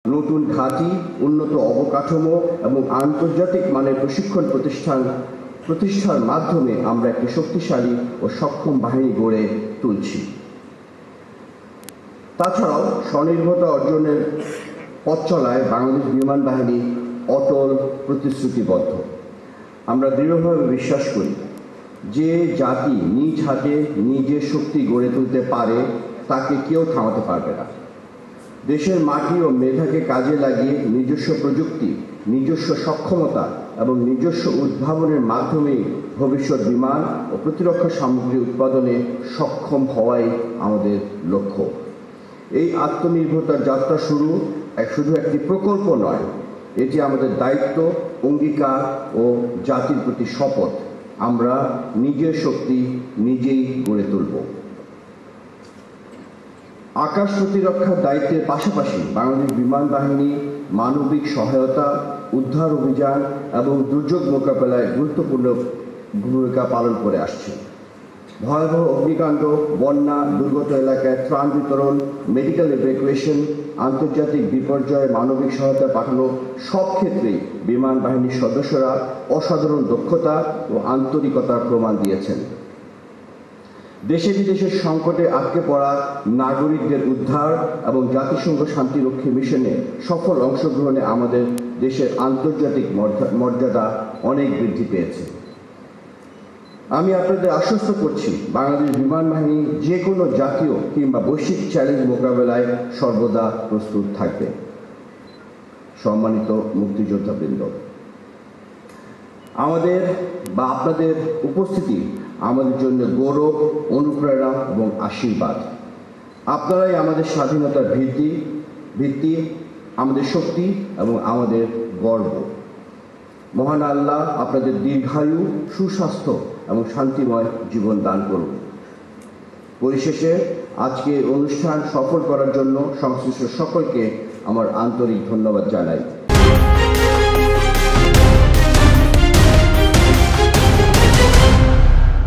নতুন ঘাঁটি, উন্নত অবকাঠামো এবং আন্তর্জাতিক মানের প্রশিক্ষণ প্রতিষ্ঠার মাধ্যমে আমরা একটি শক্তিশালী ও সক্ষম বাহিনী গড়ে তুলছি। তাছাড়াও স্বনির্ভরতা অর্জনের পথ চলায় বাংলাদেশ বিমান বাহিনী অটল প্রতিশ্রুতিবদ্ধ। আমরা দৃঢ়ভাবে বিশ্বাস করি যে জাতি নিজ হাতে নিজের শক্তি গড়ে তুলতে পারে তাকে কেউ থামাতে পারবে না। দেশের মাটি ও মেধাকে কাজে লাগিয়ে নিজস্ব প্রযুক্তি, নিজস্ব সক্ষমতা এবং নিজস্ব উদ্ভাবনের মাধ্যমে ভবিষ্যৎ বিমান ও প্রতিরক্ষা সামগ্রী উৎপাদনে সক্ষম হওয়াই আমাদের লক্ষ্য। এই আত্মনির্ভরতার যাত্রা শুধু একটি প্রকল্প নয়, এটি আমাদের দায়িত্ব, অঙ্গীকার ও জাতির প্রতি শপথ। আমরা নিজের শক্তি নিজেই গড়ে তুলব। আকাশ প্রতিরক্ষার দায়িত্বের পাশাপাশি বাংলাদেশ বিমান বাহিনী মানবিক সহায়তা, উদ্ধার অভিযান এবং দুর্যোগ মোকাবেলায় গুরুত্বপূর্ণ ভূমিকা পালন করে আসছে। ভয়াবহ অগ্নিকাণ্ড, বন্যা, দুর্গত এলাকায় ত্রাণ বিতরণ, মেডিকেল ইভ্যাকুয়েশন, আন্তর্জাতিক বিপর্যয়ে মানবিক সহায়তা পাঠানো সব ক্ষেত্রেই বিমান বাহিনীর সদস্যরা অসাধারণ দক্ষতা ও আন্তরিকতার প্রমাণ দিয়েছেন। দেশে বিদেশের সংকটে আটকে পড়া নাগরিকদের উদ্ধার এবং জাতিসংঘ শান্তিরক্ষী মিশনে সফল অংশগ্রহণে আমাদের দেশের আন্তর্জাতিক মর্যাদা অনেক বৃদ্ধি পেয়েছে। আমি আপনাদের আশ্বস্ত করছি, বাংলাদেশ বিমান বাহিনী যে কোনো জাতীয় কিংবা বৈশ্বিক চ্যালেঞ্জ মোকাবেলায় সর্বদা প্রস্তুত থাকবে। সম্মানিত মুক্তিযোদ্ধাবৃন্দ, আপনাদের উপস্থিতি আমাদের জন্য গৌরব, অনুপ্রেরণা এবং আশীর্বাদ। আপনারাই আমাদের স্বাধীনতার ভিত্তি, আমাদের শক্তি এবং আমাদের গর্ব। মহান আল্লাহ আপনাদের দীর্ঘায়ু, সুস্বাস্থ্য এবং শান্তিময় জীবন দান করুন। পরিশেষে আজকে অনুষ্ঠান সফল করার জন্য সংশ্লিষ্ট সকলকে আমার আন্তরিক ধন্যবাদ জানাই।